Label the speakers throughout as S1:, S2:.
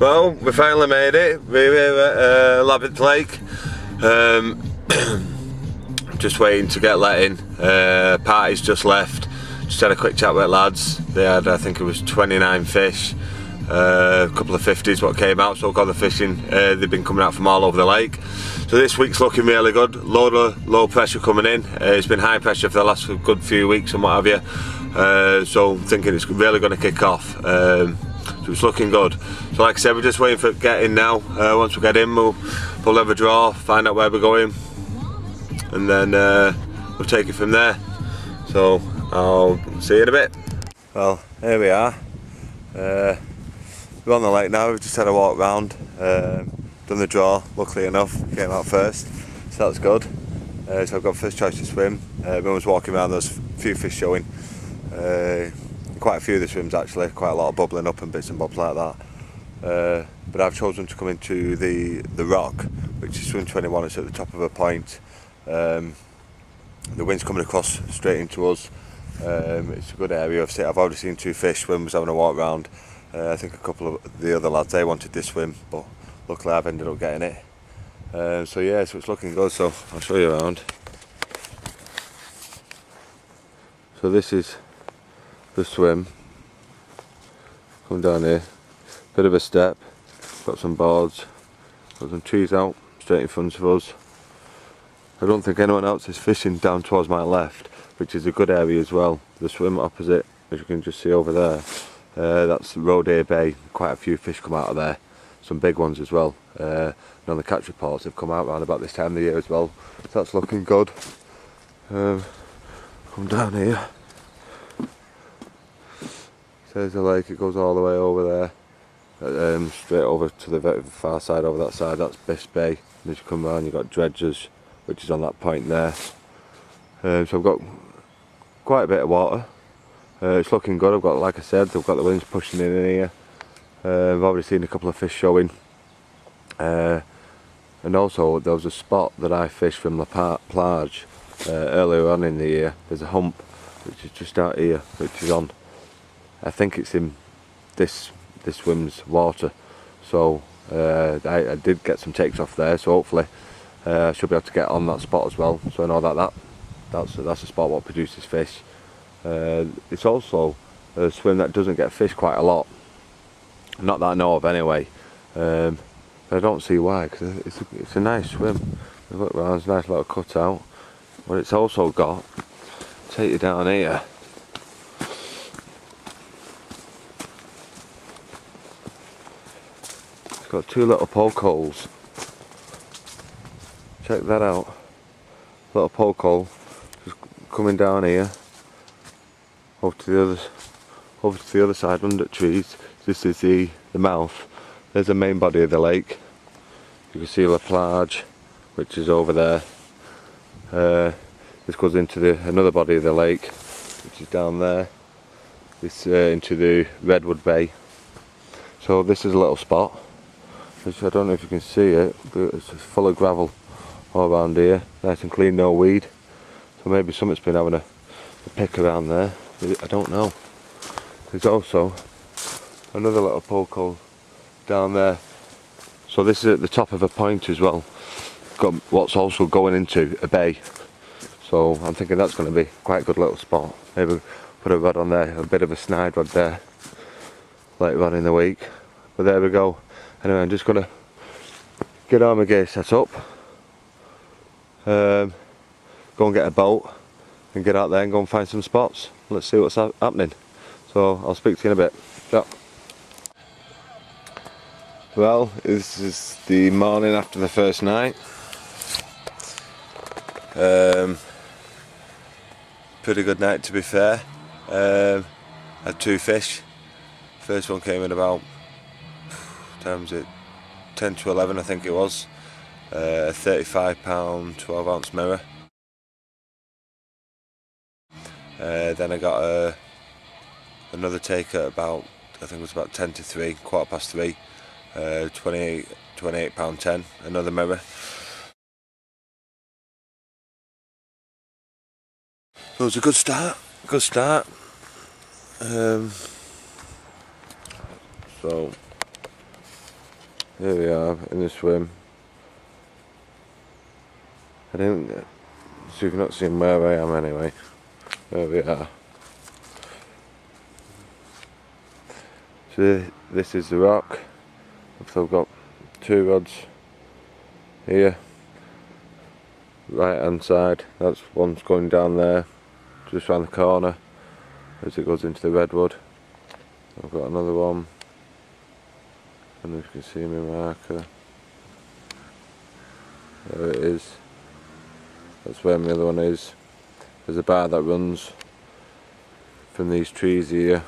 S1: Well, we finally made it. We're here at Labyrinth Lake. Just waiting to get let in. Party's just left. Just had a quick chat with lads. They had, I think it was 29 fish. A couple of 50s what came out, so got the fishing. They've been coming out from all over the lake. So this week's looking really good. Load of low pressure coming in. It's been high pressure for the last good few weeks and what have you. So I'm thinking it's really going to kick off. So it's looking good. So like I said, we're just waiting for it to get in now. Once we get in, we'll have a draw, find out where we're going, and then we'll take it from there. So I'll see you in a bit. Well, here we are. We're on the lake now. We've just had a walk round, done the draw. Luckily enough, came out first, so that's good. So I've got first choice to swim. Everyone was walking around. There's a few fish showing. Quite a few of the swims actually, quite a lot of bubbling up and bits and bobs like that. But I've chosen to come into the rock, which is swim 21. It's at the top of a point. The wind's coming across straight into us. It's a good area. I've already seen two fish swim, was having a walk round. I think a couple of the other lads, they wanted this swim, but luckily I've ended up getting it. So yeah, so it's looking good, so I'll show you around. So this is the swim. Come down here, bit of a step, got some boards, got some trees out straight in front of us. I don't think anyone else is fishing down towards my left, which is a good area as well. The swim opposite, as you can just see over there, that's Rodeo Bay. Quite a few fish come out of there, some big ones as well. And on the catch reports have come out around about this time of the year as well, so that's looking good. Come down here. There's the lake, it goes all the way over there, straight over to the very far side, over that side, that's Biss Bay. And as you come around, you've got Dredgers, which is on that point there. So I've got quite a bit of water. It's looking good. I've got, like I said, I've got the winds pushing in here. I've already seen a couple of fish showing. And also, there was a spot that I fished from La Plage earlier on in the year. There's a hump, which is just out here, which is on, I think it's in this swim's water, so I did get some takes off there, so hopefully I should be able to get on that spot as well, so I know that's a spot what produces fish. It's also a swim that doesn't get fished quite a lot, not that I know of anyway, but I don't see why, because it's a nice swim. Look around, it's a nice little cutout, but it's also got, take you down here, got two little poke holes. Check that out. Little poke hole just coming down here over to the other side under this is the mouth. There's the main body of the lake. You can see La Plage, which is over there. This goes into another body of the lake, which is down there. This into the Redwood Bay. So this is a little spot. Which I don't know if you can see it, but it's full of gravel all around here, nice and clean, no weed. So maybe something's been having a pick around there, I don't know. There's also another little poke hole down there. So this is at the top of a point as well, got what's also going into a bay. So I'm thinking that's going to be quite a good little spot. Maybe put a rod on there, a bit of a snide rod there later on in the week. But there we go. Anyway, I'm just going to get all my gear set up, go and get a boat and get out there and go and find some spots. Let's see what's happening. So I'll speak to you in a bit. Ciao. Well, this is the morning after the first night. Pretty good night to be fair. Had two fish. First one came in about, times it 10 to 11 I think it was, a 35 pound 12 ounce mirror. Then I got another take at about, I think it was about 10 to 3, quarter past 3, 28 pound 10, another mirror. So it was a good start. So Here we are in the swim. I don't, so you've not seen where I am anyway. There we are. So this is the rock. I've got 2 rods here, right hand side. That's one's going down there, just round the corner as it goes into the redwood. I've got another one, and you can see my marker. There it is. That's where my other one is. There's a bar that runs from these trees here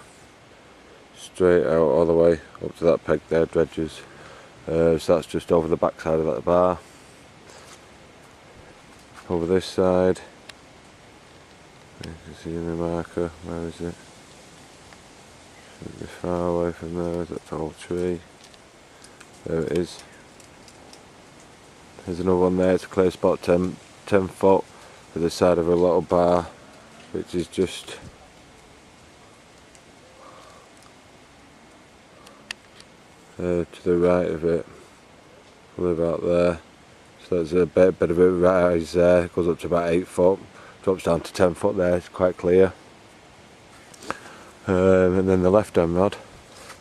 S1: straight out all the way up to that peg there, dredges. So that's just over the back side of that bar. Over this side, you can see my marker. Where is it? Should be far away from there. Is that tall tree? There it is. There's another one there. It's a clear spot, 10 foot at the side of a little bar, which is just to the right of it, probably about there. So there's a bit of a rise there. It goes up to about 8 foot, drops down to 10 foot there. It's quite clear. And then the left hand rod,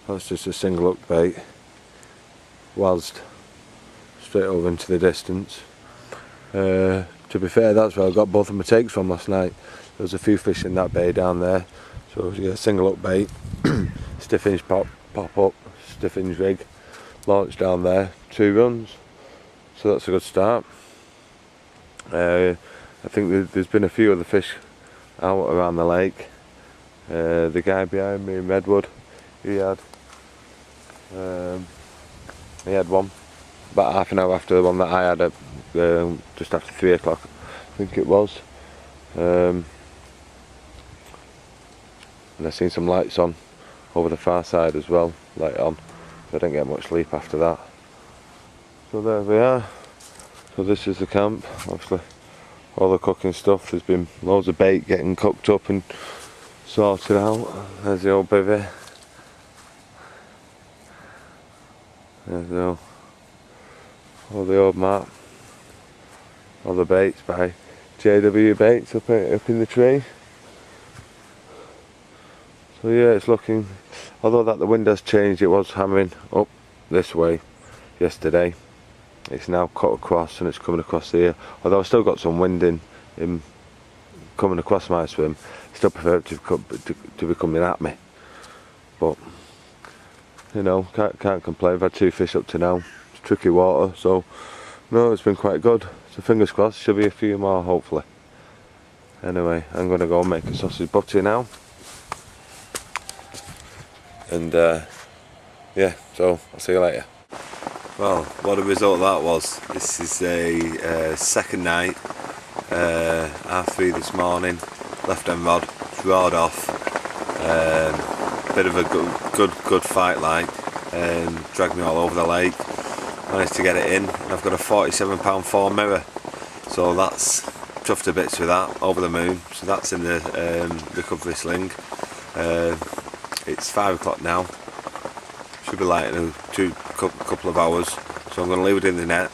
S1: that's just a single hook bait, whilst straight over into the distance. To be fair, that's where I got both of my takes from last night. There was a few fish in that bay down there, so you get a single hook bait, stiff hinge pop up, stiff hinge rig, launch down there, 2 runs, so that's a good start. I think there's been a few other fish out around the lake. The guy behind me in Redwood, he had one about half an hour after the one that I had just after 3 o'clock, I think it was. And I've seen some lights on over the far side as well, light on. I didn't get much sleep after that. So there we are. So this is the camp. Obviously all the cooking stuff, there's been loads of bait getting cooked up and sorted out. There's the old bivvy. There's all the old map. All the baits by JW Baits up in the tree. So yeah, it's looking, although that the wind has changed, it was hammering up this way yesterday. It's now cut across and it's coming across here. Although I've still got some wind in coming across my swim, still prefer it to be coming at me. But you know, can't complain. I've had 2 fish up to now. It's tricky water, so no, it's been quite good. So fingers crossed, should be a few more hopefully. Anyway, I'm going to go and make a sausage butty now. And yeah, so I'll see you later. Well, what a result that was. This is a second night, 3:30 this morning, left hand rod, roared off, bit of a good fight like, dragged me all over the lake, managed to get it in, and I've got a 47 £4 mirror, so that's chuffed to bits with that, over the moon. So that's in the recovery sling. It's 5 o'clock now, should be light in a couple of hours, so I'm going to leave it in the net.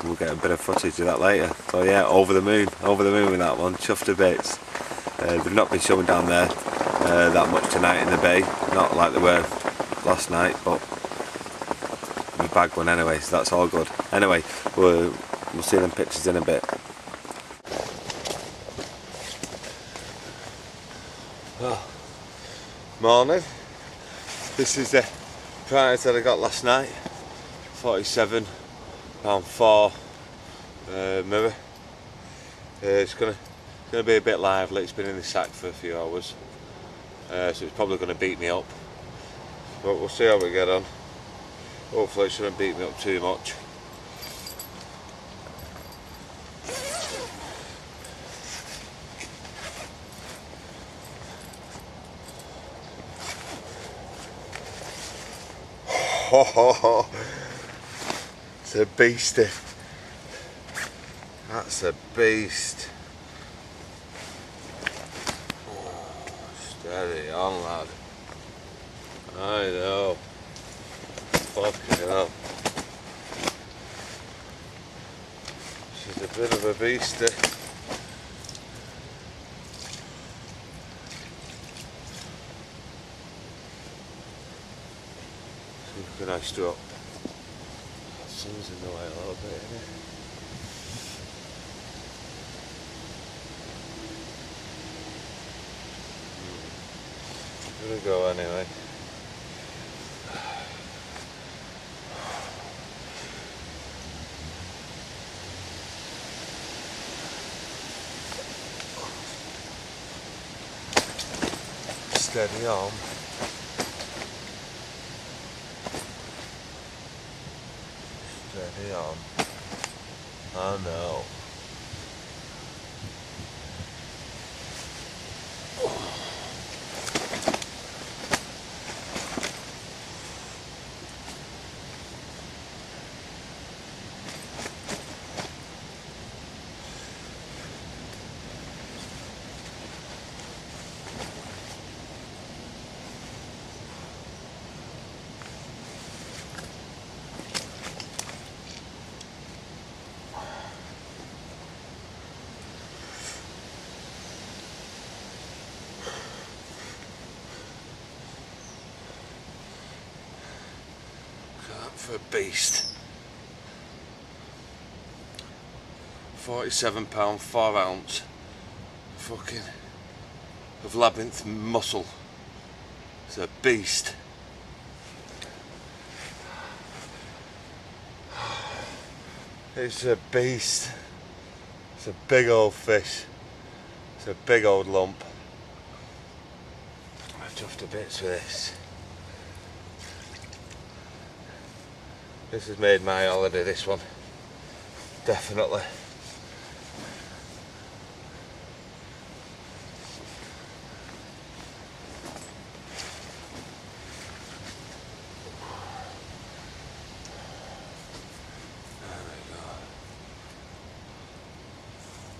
S1: We'll get a bit of footage of that later. So yeah, over the moon with that one, chuffed to bits. They've not been showing down there that much tonight in the bay, not like they were last night, but we bagged one anyway, so that's all good. Anyway, we'll see them pictures in a bit. Oh. Morning. This is the prize that I got last night, 47 £4 mirror. It's gonna be a bit lively. It's been in the sack for a few hours, so it's probably going to beat me up, but we'll see how we get on. Hopefully it shouldn't beat me up too much. Oh, it's a beastie. That's a beast. Oh, steady on, lad. I know. Fucking hell. She's a bit of a beastie. See if we can ice her up. The sun's in the way a little bit, isn't it? Gonna go anyway. Steady on. Steady on. Oh no. For a beast. £47, 4 ounce fucking of labyrinth mussel. It's a beast. It's a beast. It's a big old fish. It's a big old lump. I'm chuffed to bits with this. This has made my holiday, this one. Definitely. There we go.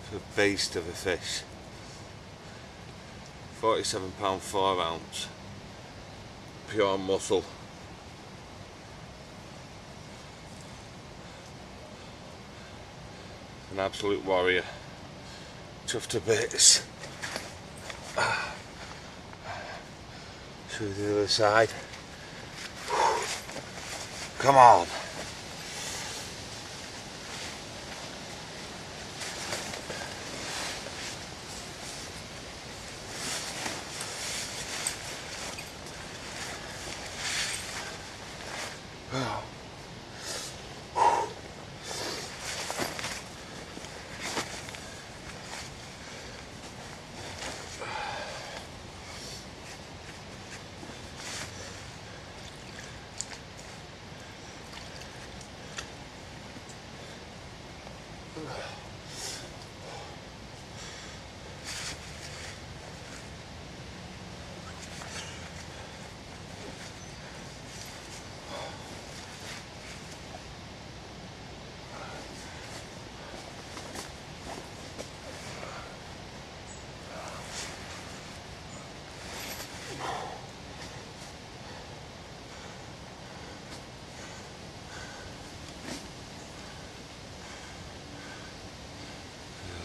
S1: It's a beast of a fish. £47, 4 ounce. Pure mussel. An absolute warrior. Tough to bits. Through the other side. Come on.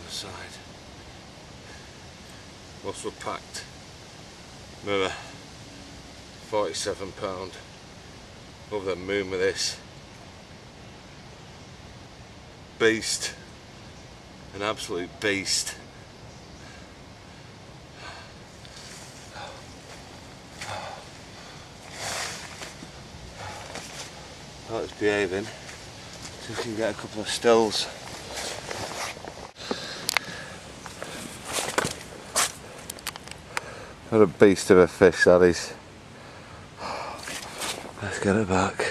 S1: Side. Muscle packed mirror, £47. Over the moon with this beast, an absolute beast. Well, it's behaving, so we can get a couple of stills. What a beast of a fish that is. Let's get it back.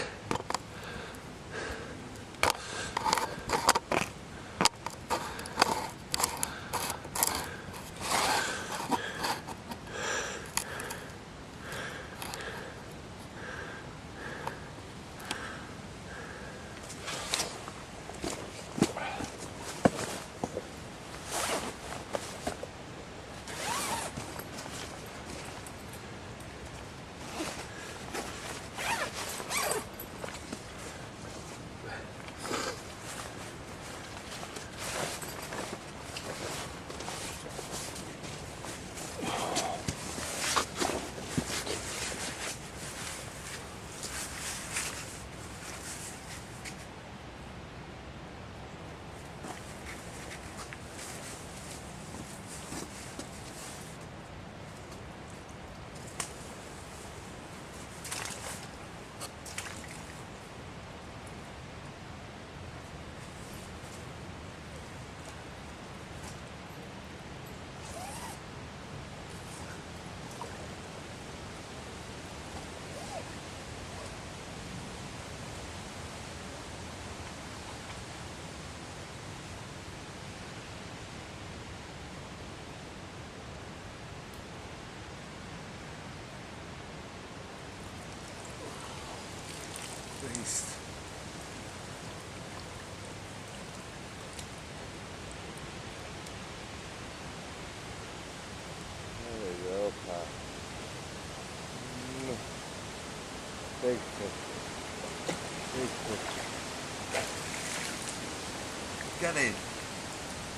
S1: Get in.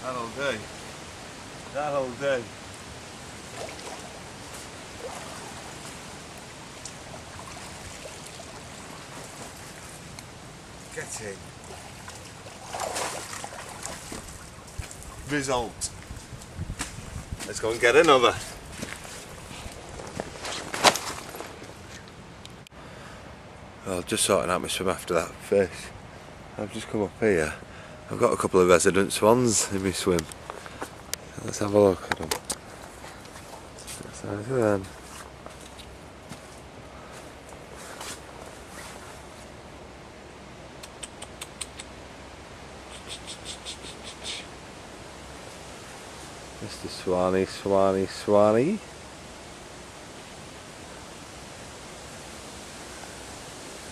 S1: That'll do. That'll do. Get in. Result. Let's go and get another. Well, just sorting out my swim after that fish. I've just come up here. I've got a couple of resident swans in my swim. Let's have a look at them. Let's them. Mr. Swanee, Swanee, Swanee.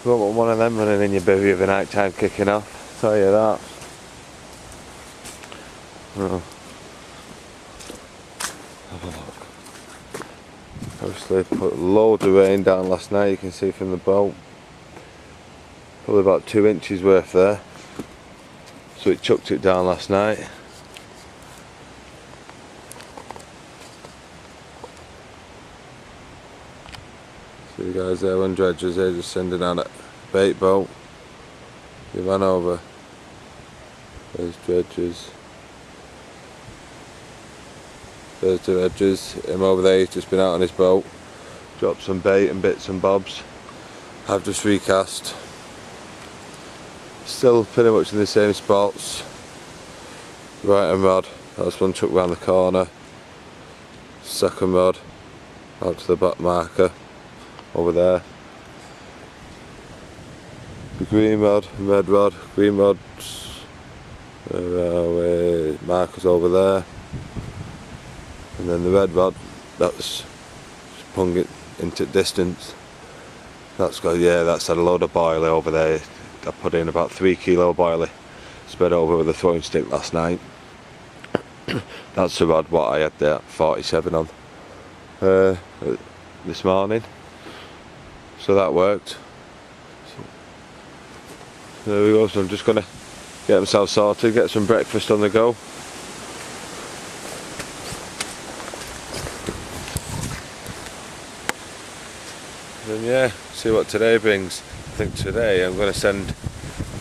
S1: You won't want one of them running in your bivvy of a night time kicking off, I'll tell you that. Oh. Have a look. Obviously put loads of rain down last night, you can see from the boat. Probably about 2 inches worth there. So it chucked it down last night. See the guys there on dredgers, they're just sending out a bait boat. He ran over. There's dredgers. There's the dredgers. Him over there, he's just been out on his boat. Dropped some bait and bits and bobs. I've just recast. Still pretty much in the same spots. Right and rod. That's one chucked round the corner. Second rod. Out to the back marker. Over there. The green rod, red rod, green rods. Markers over there. And then the red rod, that's pung it into distance. That's got, yeah, that's had a load of boilie over there. I put in about 3 kilo boilie. Spread over with a throwing stick last night. That's the rod what I had there, 47 on. This morning. So that worked. So there we go, so I'm just going to get myself sorted, get some breakfast on the go. And yeah, see what today brings. I think today I'm going to send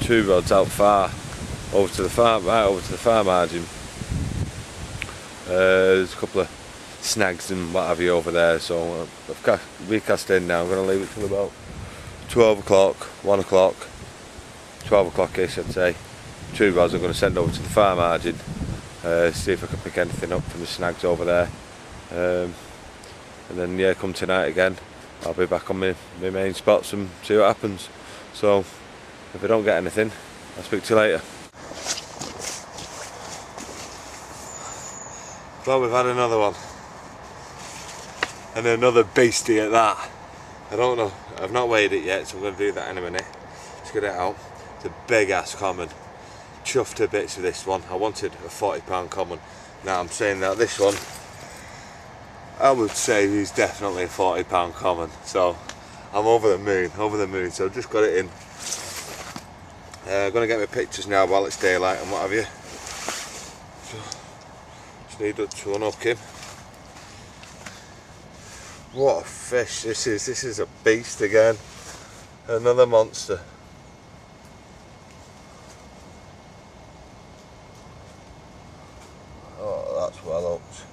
S1: 2 rods out far, over to the farm, right over to the far margin. There's a couple of snags and what have you over there, so I've recast in now. I'm going to leave it till about 12 o'clock, 1 o'clock, 12 o'clock-ish I'd say. 2 rods I'm going to send over to the far margin, see if I can pick anything up from the snags over there, and then yeah, come tonight again I'll be back on my main spots and see what happens. So if I don't get anything, I'll speak to you later. Well, we've had another one. And another beastie at that. I don't know, I've not weighed it yet, so I'm going to do that in a minute. Let's get it out. It's a big ass common. Chuffed to bits with this one. I wanted a 40-pound common. Now I'm saying that this one, I would say he's definitely a 40-pound common. So I'm over the moon, so I've just got it in. I'm going to get my pictures now while it's daylight and what have you. So, just need to unhook him. What a fish this is a beast again. Another monster. Oh, that's well hooked.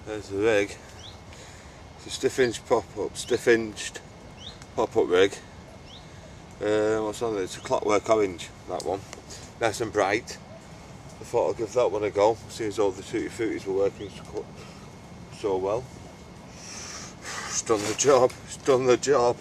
S1: There's the rig. It's a stiff-hinged pop-up rig. What's on there? It's a clockwork orange, that one. Nice and bright. I thought I'd give that one a go, seeing as all the tutti fruities were working so well. It's done the job, it's done the job.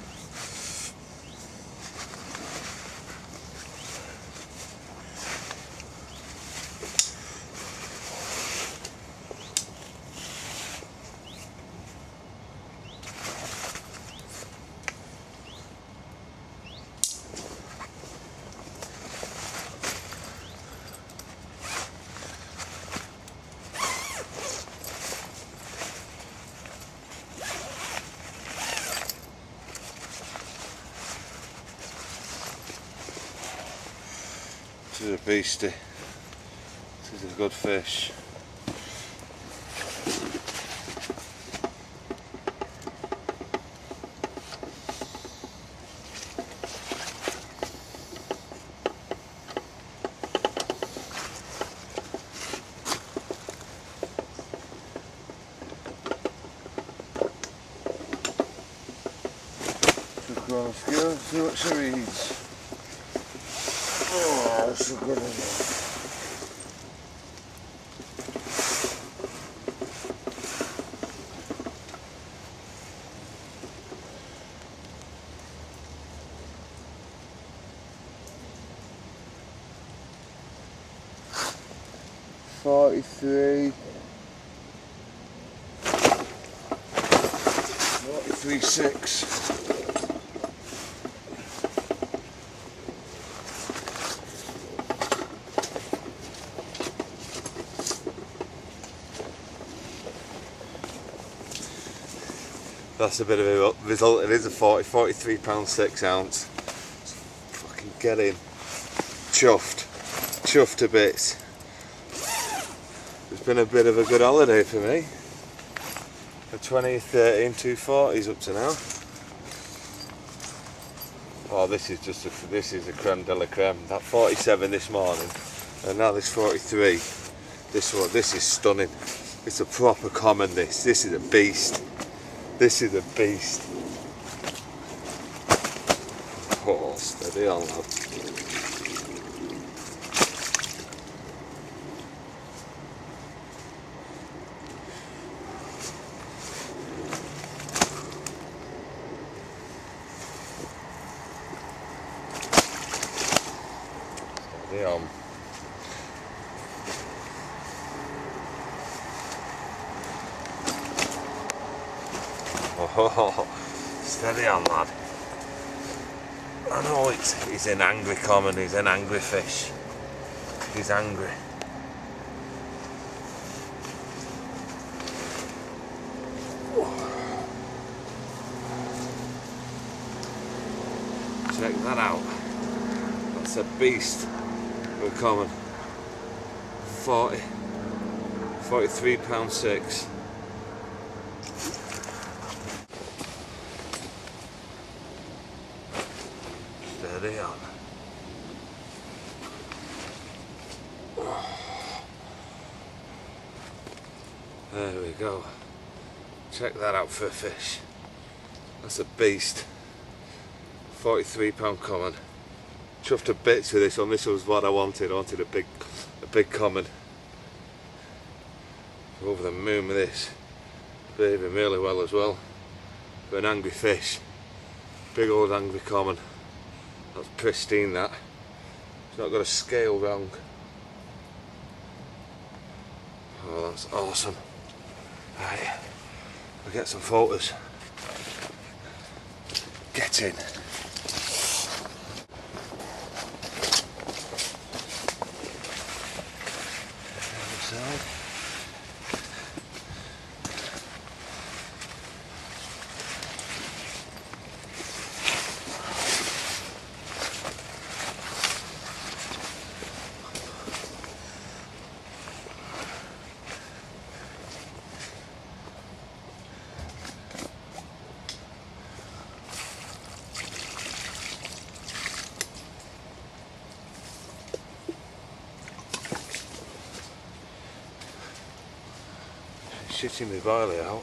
S1: This is a beastie. This is a good fish. See what she reads. Oh, that's a good one. $43.6. That's a bit of a result. It is a £43.6 ounce. Fucking get in. Chuffed to bits. It's been a bit of a good holiday for me. A 2013 240s up to now. Oh, this is a creme de la creme. That 47 this morning, and now this 43. This is stunning. It's a proper common. This is a beast. This is a beast. Oh, steady on, lad. Steady on. Oh, steady on, lad. I know he's an angry common, he's an angry fish. He's angry. Check that out. That's a beast of a common. £43.6. Steady on. There we go. Check that out for a fish. That's a beast. £43 common. Chuffed to bits with this one. This was what I wanted. I wanted a big common. Over the moon with this. Behaving really well as well. For an angry fish. Big old angry common. That's pristine, that. It's not got a scale wrong. Oh, that's awesome. Right, we'll get some photos. Get in. Outside. Shitting my barley out.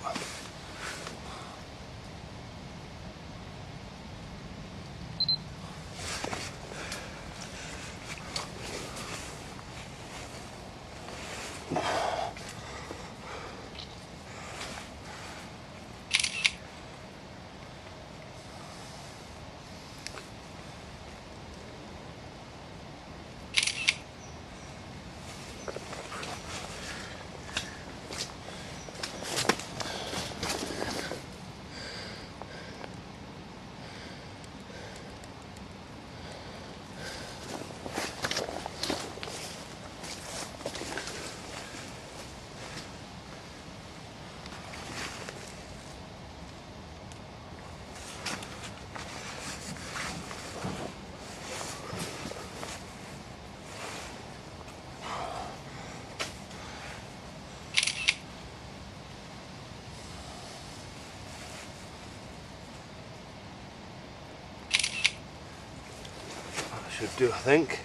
S1: Should do, I think.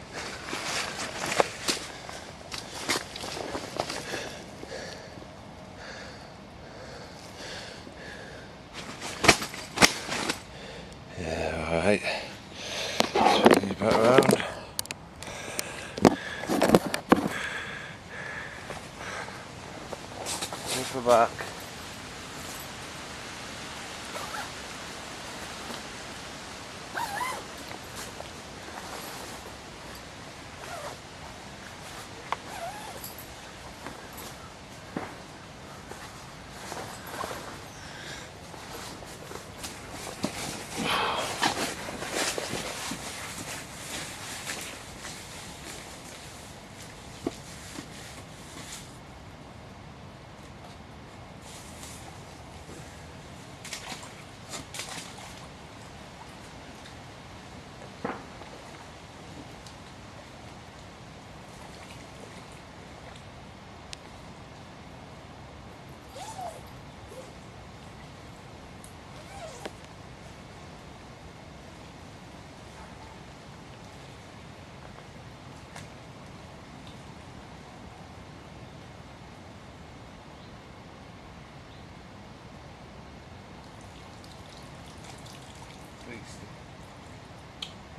S1: Yeah, alright. Swing you back around. Over back.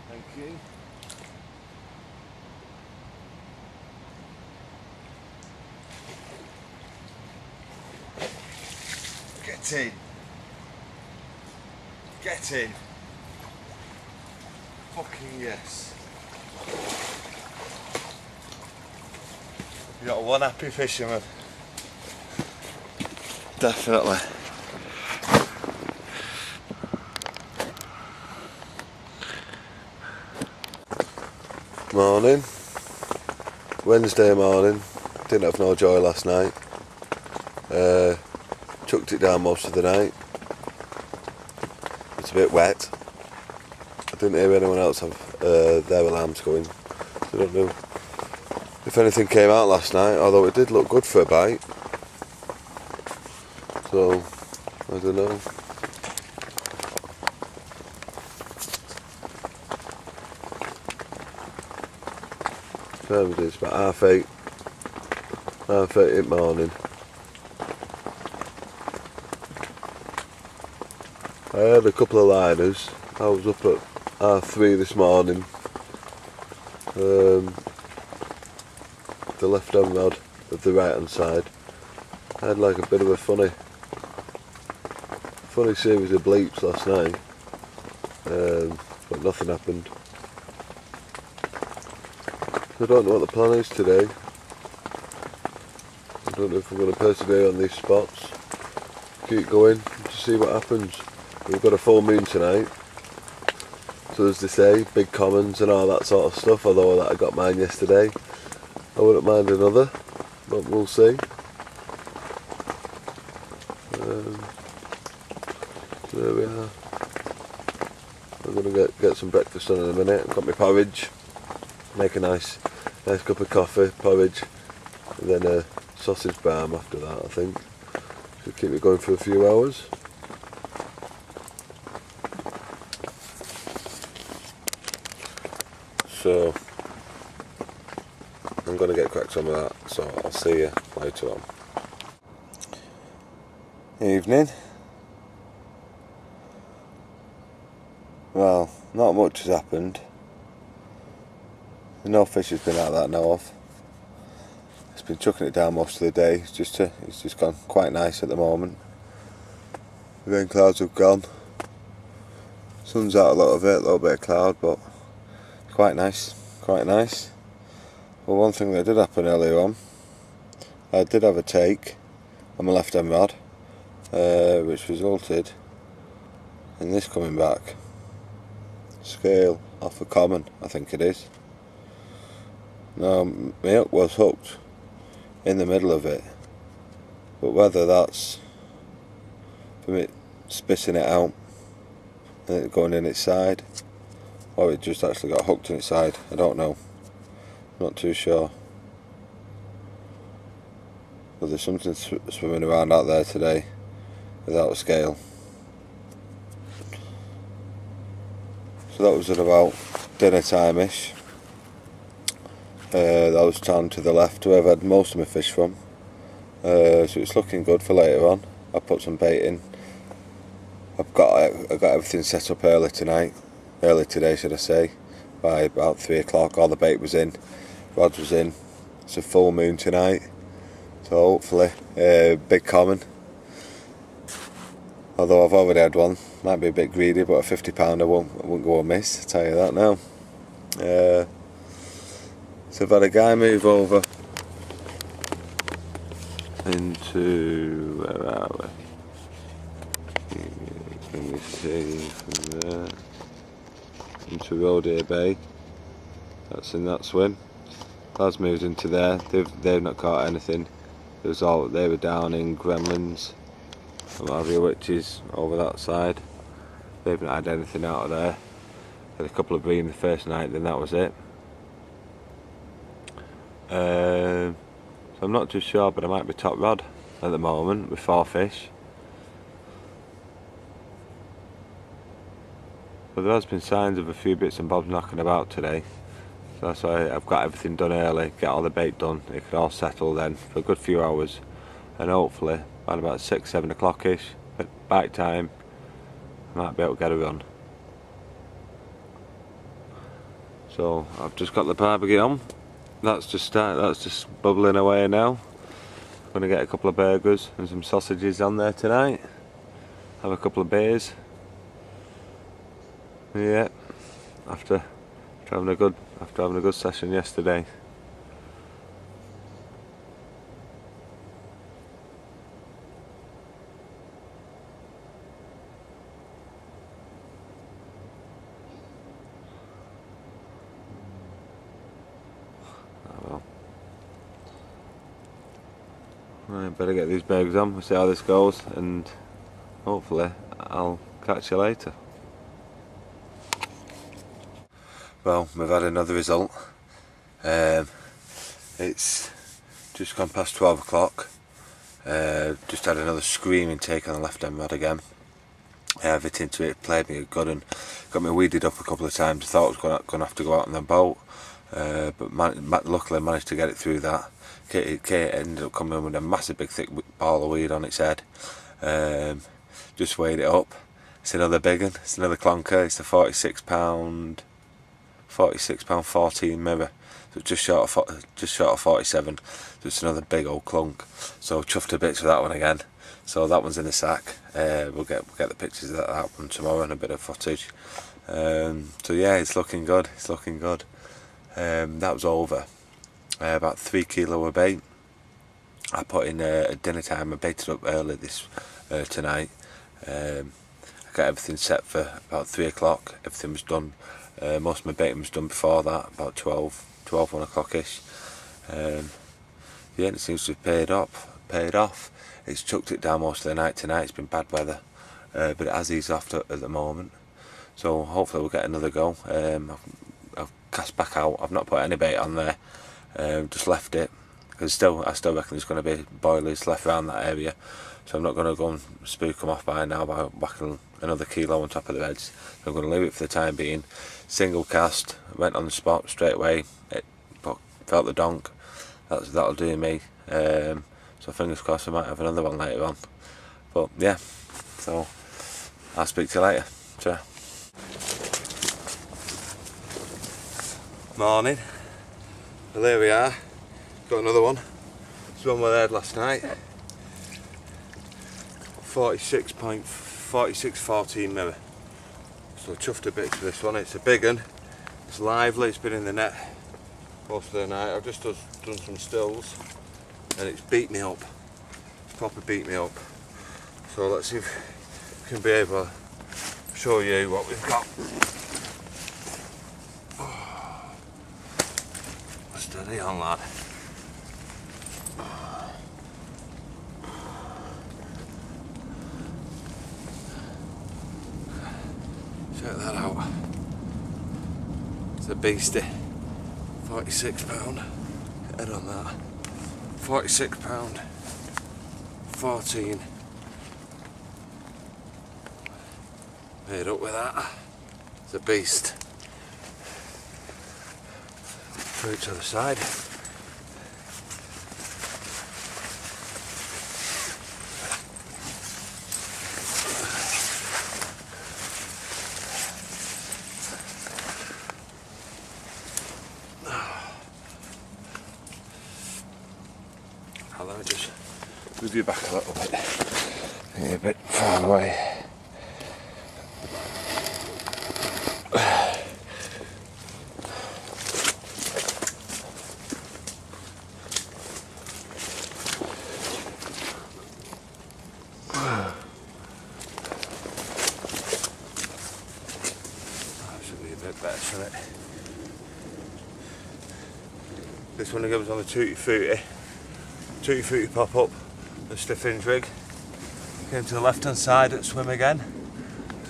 S1: Thank you. Get in. Get in. Fucking yes. You got one happy fisherman. Definitely. Morning. Wednesday morning. Didn't have no joy last night. Chucked it down most of the night. It's a bit wet. I didn't hear anyone else have their alarms going. I don't know if anything came out last night, although it did look good for a bite. So, I don't know. There it is, about half eight in the morning. I had a couple of liners. I was up at 3:30 this morning. The left hand rod of the right hand side. I had like a bit of a funny series of bleeps last night, but nothing happened. I don't know what the plan is today. I don't know if I'm going to persevere on these spots. Keep going to see what happens. We've got a full moon tonight. So as they say, big commons and all that sort of stuff, although that I got mine yesterday. I wouldn't mind another, but we'll see. So there we are. I'm going to get some breakfast on in a minute. I've got my porridge. Make a nice cup of coffee, porridge, and then a sausage barm after that, I think. Should keep me going for a few hours. So I'm going to get cracked on with that, so I'll see you later on. Evening. Well, not much has happened. No fish has been out that I know of. It's been chucking it down most of the day. It's just gone quite nice at the moment. The rain clouds have gone. Sun's out a lot of it, a little bit of cloud, but quite nice, quite nice. Well, one thing that did happen earlier on, I did have a take on my left hand rod, which resulted in this coming back. Scale off a common, I think it is. Now, my hook was hooked in the middle of it, but whether that's from it spitting it out and it going in its side, or it just actually got hooked in its side, I don't know. Not too sure. But there's something swimming around out there today without a scale. So that was at about dinner time-ish. That was down to the left where I've had most of my fish from. So it's looking good for later on. I put some bait in. I got everything set up early today should I say, by about 3 o'clock. All the bait was in, rods was in. It's a full moon tonight, so hopefully big common. Although I've already had one, might be a bit greedy, but a £50 I won't go amiss, I'll tell you that now. So I've had a guy move over into, where are we? Can we see from there? Into Rodeo Bay. That's in that swim. Lads moved into there. They've not caught anything. They were down in Gremlins, and what have you, which is over that side. They've not had anything out of there. Had a couple of bream the first night, then that was it. So I'm not too sure, but I might be top rod at the moment with 4 fish. But there has been signs of a few bits and bobs knocking about today. So that's why I've got everything done early, get all the bait done. It can all settle then for a good few hours. And hopefully, around about 6-7 o'clock-ish, at bite time, I might be able to get a run. So I've just got the barbecue on. That's just bubbling away now. I'm going to get a couple of burgers and some sausages on there tonight. Have a couple of beers. Yeah, after having a good session yesterday. Right, better get these burgers on, we'll see how this goes, and hopefully I'll catch you later. Well, we've had another result. It's just gone past 12 o'clock. Just had another screaming take on the left hand rod again. I've hit into it, played me good and got me weeded up a couple of times. I thought I was going to have to go out on the boat, but luckily I managed to get it through that. It ended up coming with a massive big thick ball of weed on its head. Just weighed it up. It's another big one, it's another clonker. It's a £46 14 mirror, so just short of 47. So it's another big old clunk. So chuffed to bits with that one again. So that one's in the sack. We'll get the pictures of that one tomorrow and a bit of footage. So yeah, it's looking good. It's looking good. That was over. About 3 kilo of bait. I put in at dinner time. I baited up early tonight. I got everything set for about 3 o'clock. Everything was done. Most of my baiting was done before that, about 1 o'clock-ish. Yeah, it seems to have paid off. It's chucked it down most of the night tonight. It's been bad weather, but it has eased off at the moment. So hopefully we'll get another go. I've cast back out. I've not put any bait on there. Just left it because I still reckon there's going to be boilies left around that area. So I'm not going to go and spook them off by now by whacking another kilo on top of the beds. So I'm going to leave it for the time being. Single cast, went on the spot straight away. Felt the donk. That'll do me. So fingers crossed I might have another one later on. But yeah, so I'll speak to you later. Ciao. Morning. Well, there we are. Got another one. This one we had last night. 46.14 mirror. So chuffed a bit for this one. It's a big one. It's lively. It's been in the net most of the night. I've just done some stills and it's beat me up. Proper beat me up. So let's see if we can be able to show you what we've got. Steady on, lad. Check that out. It's a beastie. £46. Head on that. £46. 14. Paid up with that. It's a beast. through to the side. Now let me just move you back a little bit. You're a bit far away. This one goes on the Tutti Frutti pop up, the stiffened rig. Came to the left hand side at swim again,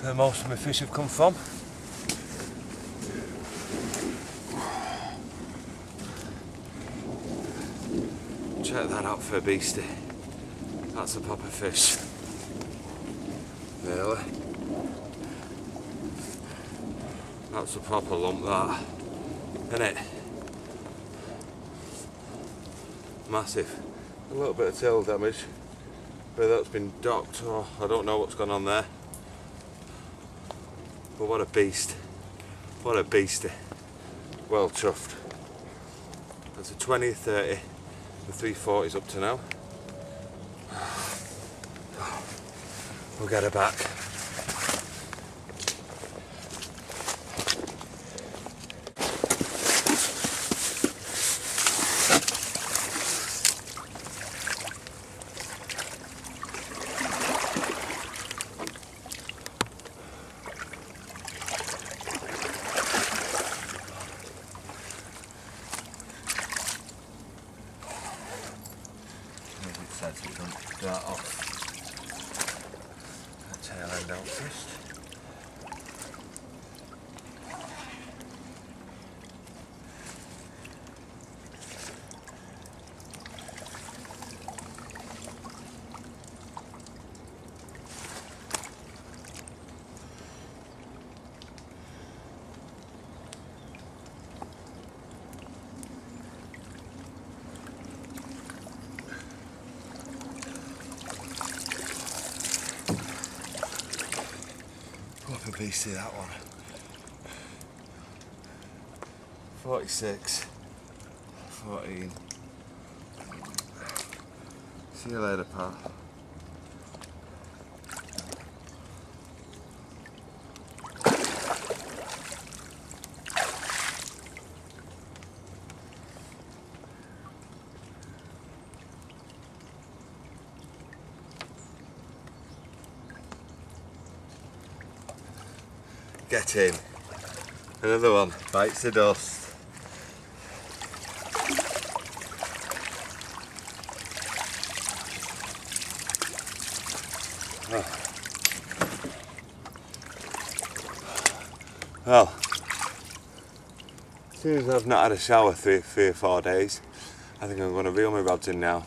S1: where most of my fish have come from. Check that out for a beastie. That's a proper fish. Really? That's a proper lump, that, isn't it? Massive. A little bit of tail damage, but that's been docked, or I don't know what's gone on there. But what a beast. What a beastie. Well chuffed. That's a 20, 30, the 340s up to now. We'll get her back. So we don't dart off the tail end out first. Proper beastie, that one. 46, 14. See you later, pal. Get in. Another one. Bites the dust. Oh. Well, as soon as I've not had a shower three or 4 days, I think I'm going to reel my rods in now.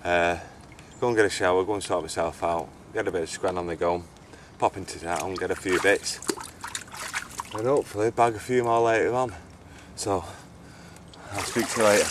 S1: Go and get a shower, go and sort myself out, get a bit of scran on the go, pop into that and get a few bits. And hopefully bag a few more later on. So, I'll speak to you later.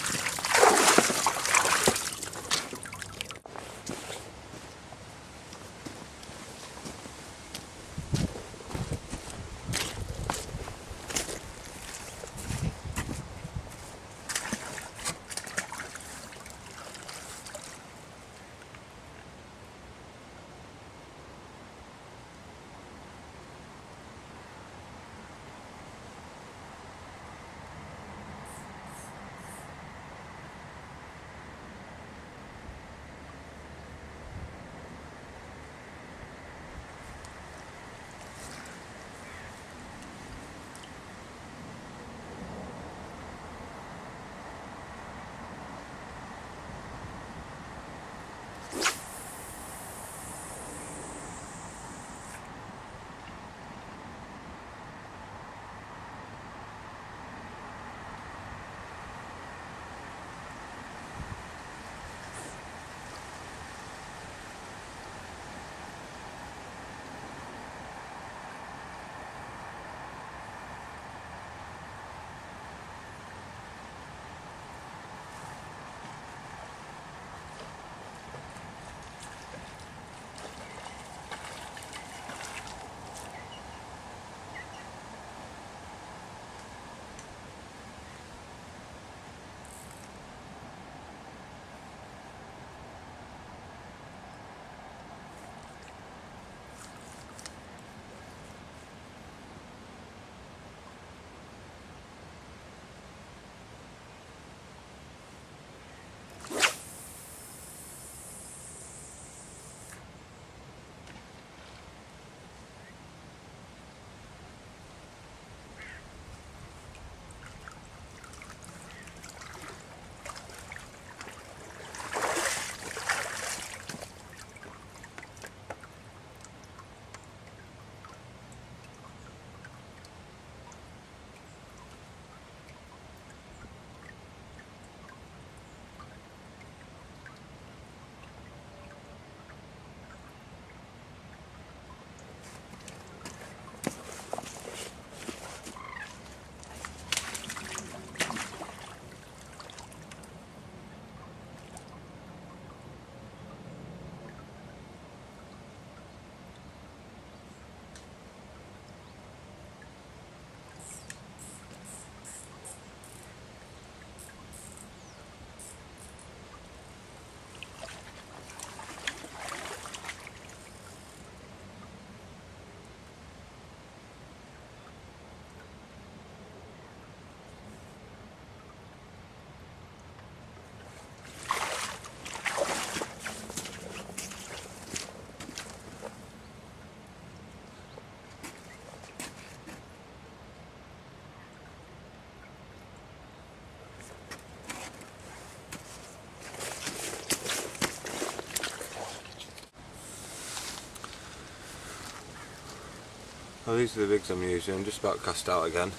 S1: Oh, these are the rigs I'm using. I'm just about cast out again.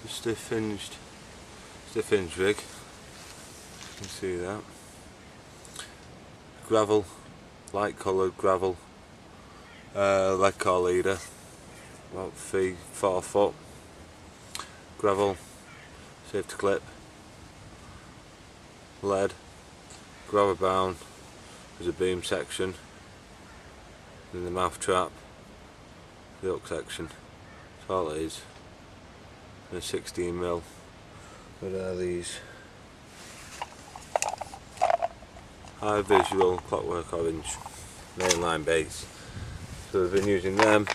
S1: The stiff hinged rig. You can see that. Gravel, light coloured gravel. Lead core leader, about 3-4 foot. Gravel, safety clip. Lead, grabber bound. There's a beam section. Then the mouth trap, the hook section. That's all it is. And a 16mm. What are these? High visual clockwork orange mainline base. So we've been using them,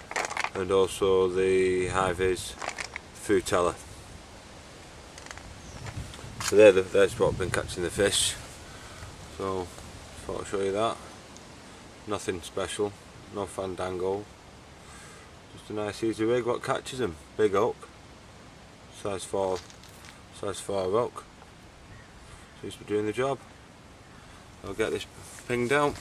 S1: and also the high vis Frutella. So that's what I've been catching the fish. So thought I'd show you that. Nothing special, no fandango. Just a nice easy rig what catches them. Big hook, size 4 hook. Seems to be doing the job. I'll get this pinged out.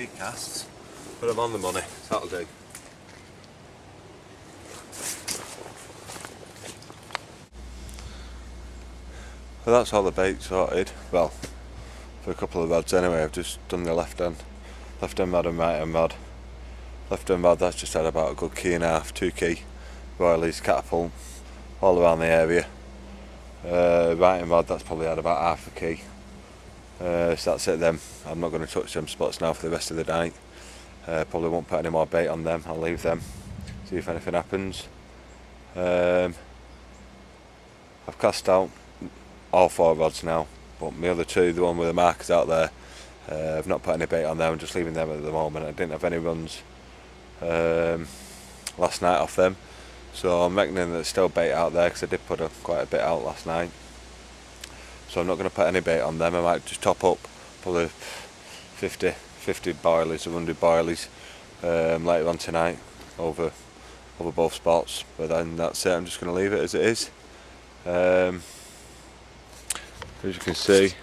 S1: 3 casts, but I'm on the money, so that'll do. Well, that's all the bait sorted. Well, for a couple of rods anyway. I've just done the left hand rod and right hand rod. Left hand rod, that's just had about a good key and a half, 2 key, boilies, catapult, all around the area. Right hand rod, that's probably had about half a key. So that's it then. I'm not going to touch them spots now for the rest of the night. Probably won't put any more bait on them. I'll leave them, see if anything happens. I've cast out all 4 rods now, but my other 2, the one with the markers out there, I've not put any bait on them. I'm just leaving them at the moment. I didn't have any runs last night off them, so I'm reckoning that there's still bait out there, because I did put quite a bit out last night. So I'm not going to put any bait on them. I might just top up probably 50 boilies or 100 boilies later on tonight over both spots, but then that's it. I'm just going to leave it as it is. As you can see,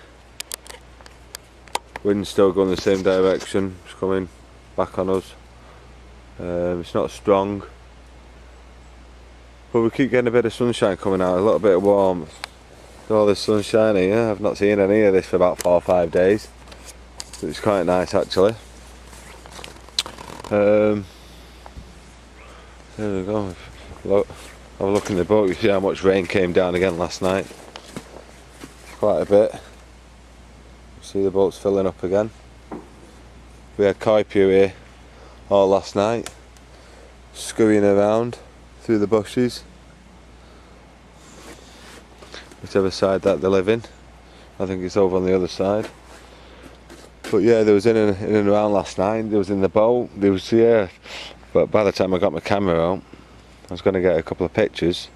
S1: wind's still going the same direction. It's coming back on us. It's not strong, but we keep getting a bit of sunshine coming out, a little bit of warmth. All this sunshine here, I've not seen any of this for about 4 or 5 days. So it's quite nice actually. There we go. Look, have a look in the boat, you see how much rain came down again last night. Quite a bit. See the boat's filling up again. We had Carp here all last night, scurrying around through the bushes, whichever side that they live in. I think it's over on the other side. But yeah, there was in and around last night. There was in the boat. There was here. But by the time I got my camera out, I was going to get a couple of pictures.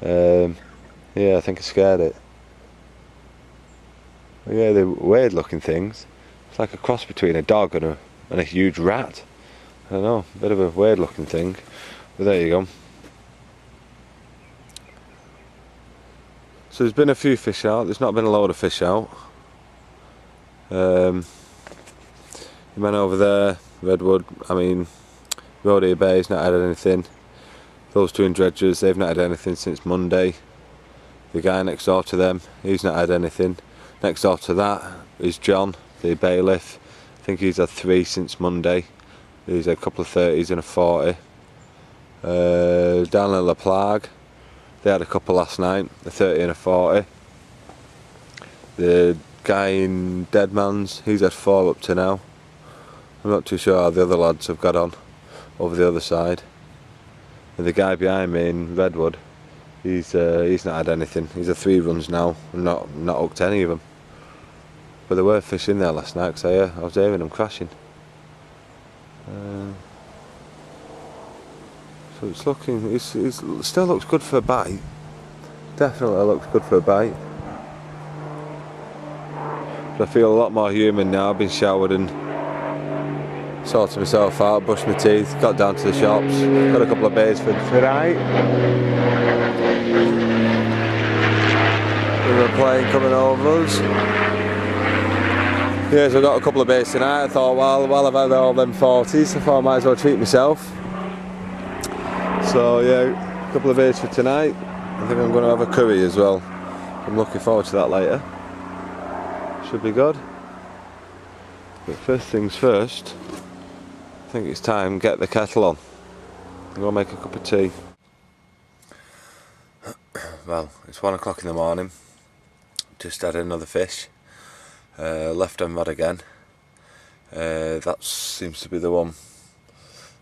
S1: Yeah, I think I scared it. But yeah, they're weird looking things. It's like a cross between a dog and a huge rat. I don't know, a bit of a weird looking thing. But there you go. So there's been a few fish out. There's not been a load of fish out. The man over there, Redwood, Rodeo Bay's not had anything. Those 2 in Dredgers, they've not had anything since Monday. The guy next door to them, he's not had anything. Next door to that is John, the bailiff. I think he's had 3 since Monday. He's had a couple of 30s and a 40. Down at La Plague, they had a couple last night, a 30 and a 40. The guy in Deadman's, he's had 4 up to now. I'm not too sure how the other lads have got on over the other side. And the guy behind me in Redwood, he's not had anything. He's had 3 runs now, and not hooked any of them. But there were fish in there last night, because I was hearing them crashing. So it's looking, it still looks good for a bite. Definitely looks good for a bite. But I feel a lot more human now. I've been showered and sorted myself out, brushed my teeth, got down to the shops, got a couple of baits for tonight. There's a plane coming over us. Yeah, so I got a couple of baits tonight. I thought, while I've had all them 40s, I thought I might as well treat myself. So yeah, a couple of baits for tonight. I think I'm going to have a curry as well. I'm looking forward to that later. Should be good. But first things first, I think it's time to get the kettle on. I'm going to make a cup of tea. Well, it's 1 o'clock in the morning. Just had another fish. Left hand rod again. That seems to be the one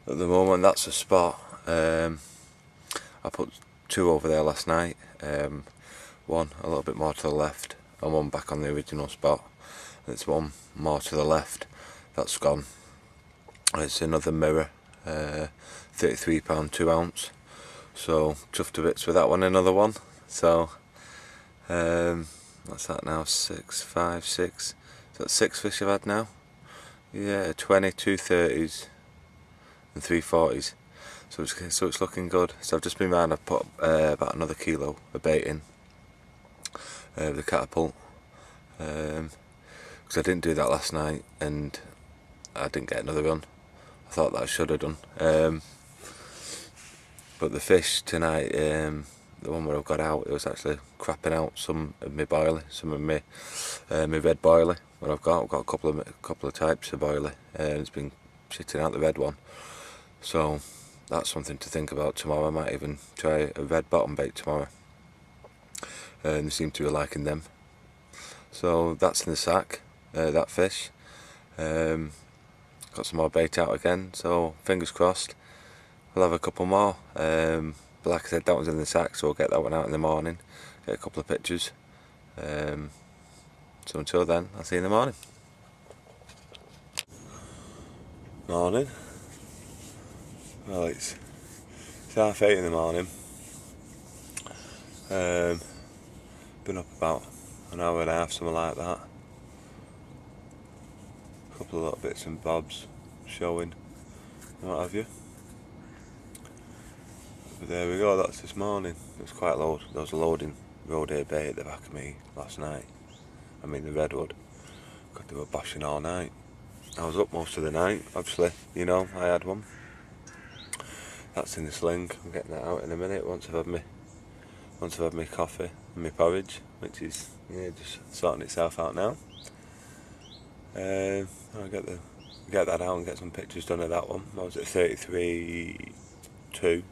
S1: at the moment. That's a spot. I put 2 over there last night. 1 a little bit more to the left and 1 back on the original spot. There's 1 more to the left. That's gone. It's another mirror. £33 2 ounce. So chuffed to bits with that one. Another one. So what's that now? 6, 5, 6. Is that 6 fish I've had now? Yeah, 20, 2 30s and 3 40s. So it's looking good. So I've just been round. I've put about another kilo of bait in with the catapult, because I didn't do that last night, and I didn't get another run. I thought that I should have done. But the fish tonight, the one where I've got out, it was actually crapping out some of my boilie, some of my red boilie. What I've got a couple of types of boilie, and it's been shitting out the red one. So that's something to think about tomorrow. I might even try a red bottom bait tomorrow. They seem to be liking them. So that's in the sack, that fish. Got some more bait out again, so fingers crossed we'll have a couple more. But like I said, that one's in the sack, so we'll get that one out in the morning, get a couple of pictures. So until then, I'll see you in the morning. Morning. Well, it's 8:30 in the morning. Been up about an hour and a half, something like that. A couple of little bits and bobs showing, what have you. But there we go, that's this morning. It was quite low. There was a loading road air bait at the back of me last night. I mean the redwood. Because they were bashing all night. I was up most of the night, obviously, you know, I had one. That's in the sling. I'm getting that out in a minute once I've had my coffee and my porridge, which is just sorting itself out now. I'll get that out and get some pictures done of that one. I was at 33.2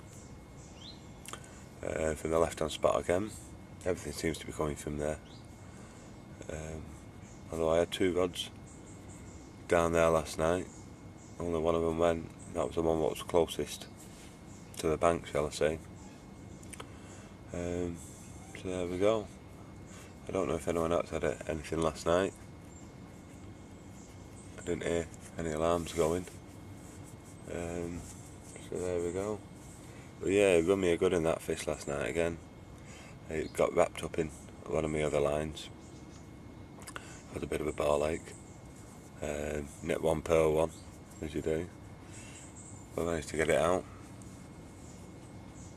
S1: from the left hand spot again. Everything seems to be coming from there. Although I had 2 rods down there last night, only one of them went. That was the one that was closest to the bank, shall I say. So there we go. I don't know if anyone else had anything last night. I didn't hear any alarms going. So there we go. But yeah, it run me a good in that fish last night again. It got wrapped up in one of my other lines. Had a bit of a ball ache. Knit one, pearl one, as you do. But I managed to get it out.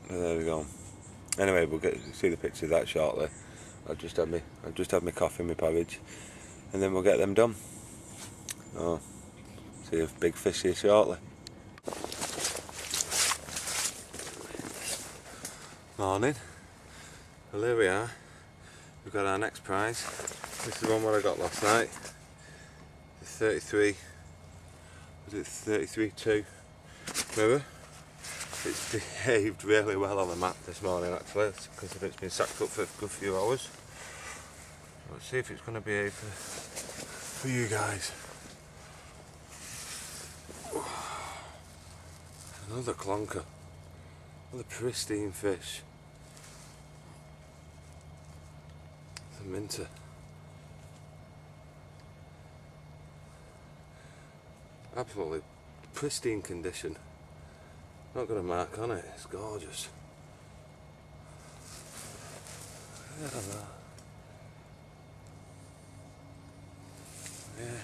S1: So there we go. Anyway, we'll see the picture of that shortly. I've just had my coffee and my porridge, and then we'll get them done. Oh, see a big fish here shortly. Morning. Well, here we are. We've got our next prize. This is the one that I got last night. The 33. Was it 33.2 mirror? It's behaved really well on the map this morning, actually, because it's been sacked up for a good few hours. Let's see if it's going to behave for you guys. Another clonker. Another pristine fish. It's a minter. Absolutely pristine condition. Not got a mark on it, it's gorgeous. Look at that. Yeah,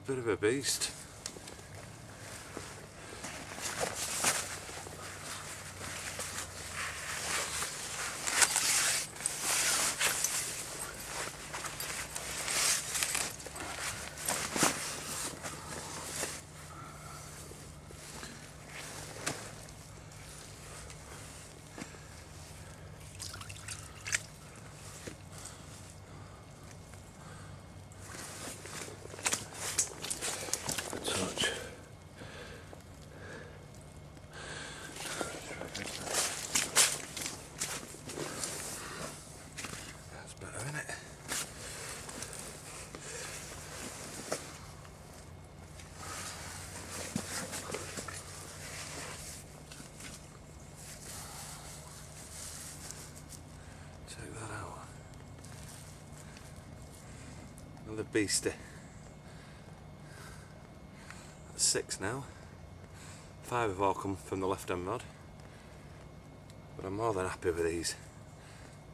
S1: bit of a beast. The beastie. That's 6 now. 5 have all come from the left hand rod. But I'm more than happy with these.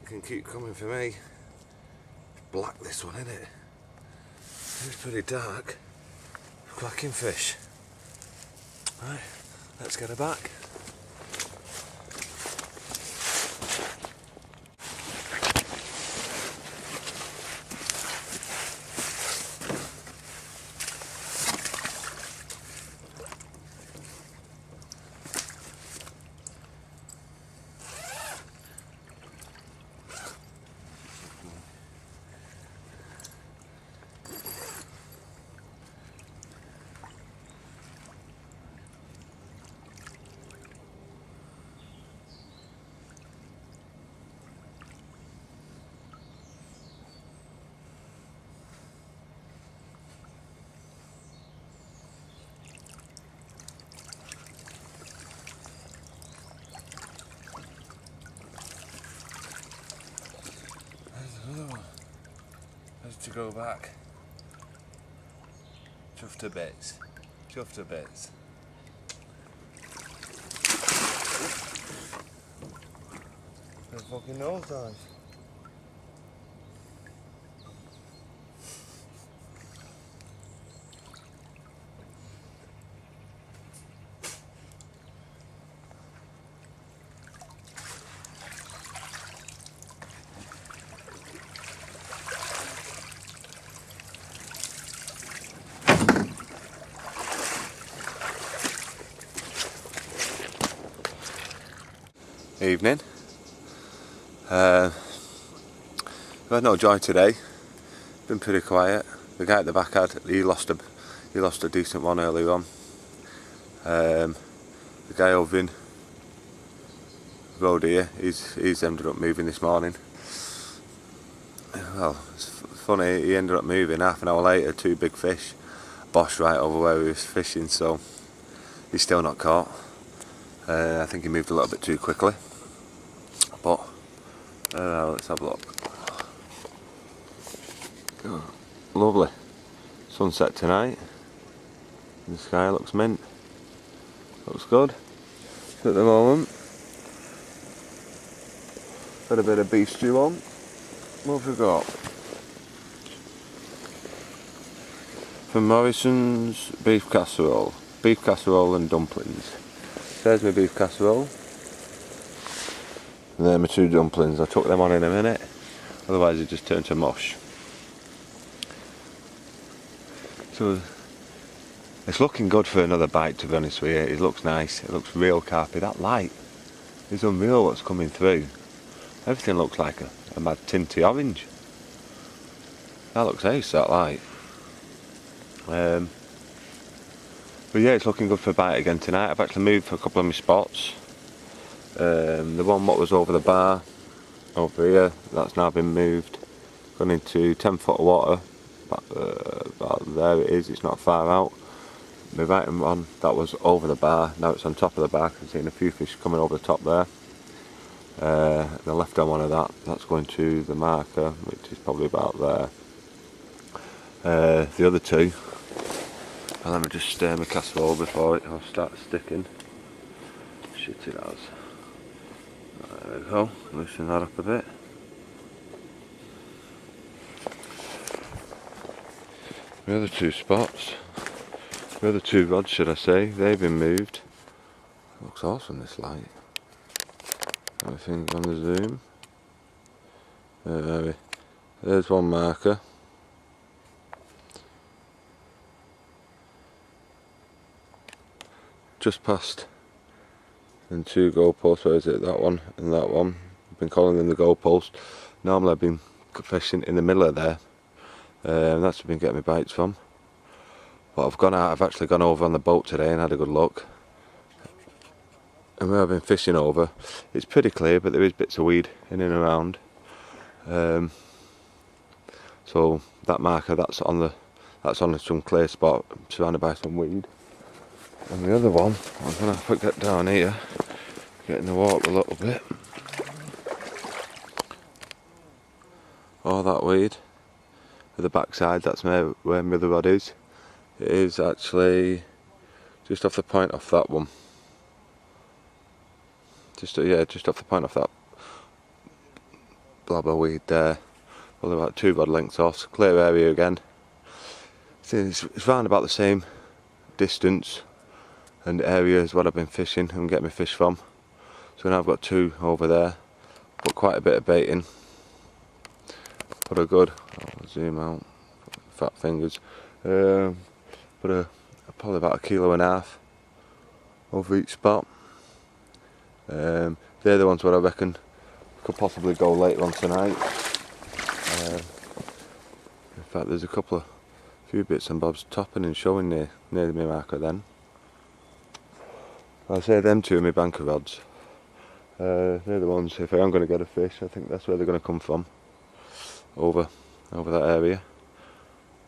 S1: You can keep coming for me. Black this one, isn't it? It's pretty dark. Cracking fish. Right, let's get her back. Another one. Ready to go back. Chuffed to bits. Chuffed to bits. There's fucking nose dive. Evening. I've had no joy today. Been pretty quiet. The guy at the back he lost a decent one earlier on. The guy over in road here, he's ended up moving this morning. Well, it's funny. He ended up moving half an hour later. 2 big fish, bosh right over where he was fishing. So he's still not caught. I think he moved a little bit too quickly. But let's have a look. Oh, lovely sunset tonight. The sky looks mint. Looks good. So at the moment, got a bit of beef stew on. What have we got? From Morrison's beef casserole and dumplings. There's my beef casserole. And there are my 2 dumplings. I took them on in a minute, otherwise it just turned to mush. So it's looking good for another bite, to be honest with you. It looks nice. It looks real carpy. That light is unreal what's coming through. Everything looks like a mad tinty orange. That looks ace, that light. But yeah, it's looking good for a bite again tonight. I've actually moved for a couple of my spots. The one what was over the bar over here, that's now been moved, gone into 10 foot of water. About there it is, it's not far out. My right one that was over the bar, now it's on top of the bar. I've seen a few fish coming over the top there. The left hand one of that's going to the marker, which is probably about there. The other 2, and let me just stir my casserole before it starts sticking. Shit, it has. There we go, loosen that up a bit. The other 2 spots, the other 2 rods should I say, they've been moved. Looks awesome, this light. Everything on the zoom. There's one marker. Just past. And 2 goalposts. Where is it? That one and that one. I've been calling them the goalposts. Normally I've been fishing in the middle of there. That's where I've been getting my bites from. But I've actually gone over on the boat today and had a good look. And where I've been fishing over, it's pretty clear, but there is bits of weed in and around. So that marker, that's on some clear spot surrounded by some weed. And the other one, I'm going to put that down here, get in the water a little bit. All that weed, at the backside, that's where my other rod is. It is actually just off the point off that one. Just off the point off that blob of weed there. Probably about 2 rod lengths off. Clear area again. It's round about the same distance and area as what I've been fishing and getting my fish from. So now I've got 2 over there, but quite a bit of baiting. Put a good, I'll zoom out, fat fingers. Put probably about 1.5 kilos over each spot. They're the ones where I reckon could possibly go later on tonight. In fact, there's a few bits and bobs topping and showing near my marker then. I'll say them 2 are my banker rods. They're the ones, if I am going to get a fish, I think that's where they're going to come from. Over that area.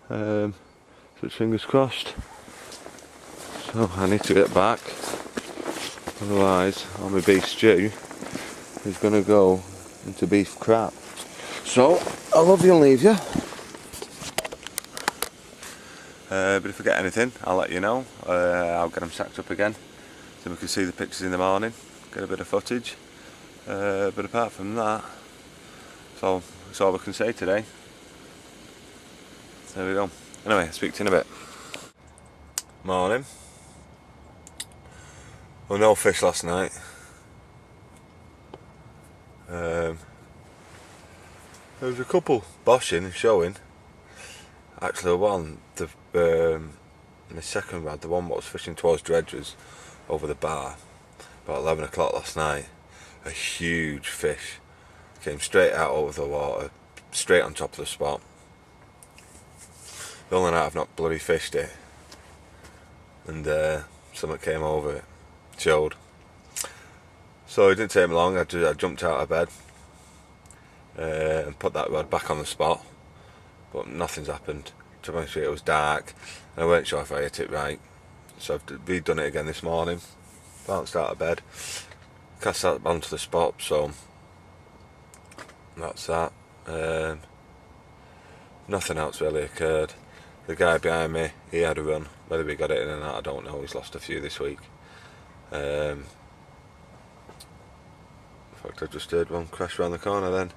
S1: So it's fingers crossed. So I need to get back. Otherwise, all my beef stew is going to go into beef crap. So I love you and leave you. But if I get anything, I'll let you know. I'll get them sacked up again so we can see the pictures in the morning, get a bit of footage. But apart from that, that's all we can say today. So there we go. Anyway, I'll speak to you in a bit. Morning. Well, no fish last night. There was a couple boshing and showing. Actually, in the second rod, the one that was fishing towards dredges over the bar, about 11 o'clock last night, a huge fish came straight out over the water, straight on top of the spot. The only night I've not bloody fished it, and something came over it, showed. So it didn't take me long. I jumped out of bed and put that rod back on the spot, but nothing's happened. To be honest with you, it was dark and I weren't sure if I hit it right, so I've redone it again this morning. Bounced out of bed, cast that onto the spot, so that's that. Nothing else really occurred. The guy behind me, he had a run. Whether we got it in or not, I don't know. He's lost a few this week. In fact, I just heard one crash around the corner then.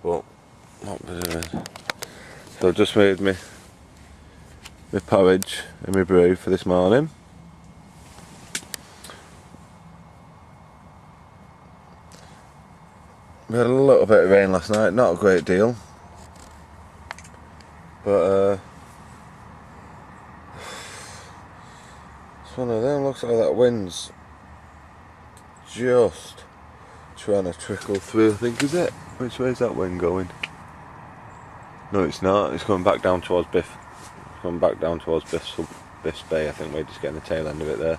S1: But what was it? So I just made my porridge and my brew for this morning. We had a little bit of rain last night, not a great deal, but it's one of them. Looks like that wind's just trying to trickle through, I think, is it? Which way is that wind going? No, it's not. It's coming back down towards Biff. It's coming back down towards Biff's Bay. I think we're just getting the tail end of it there.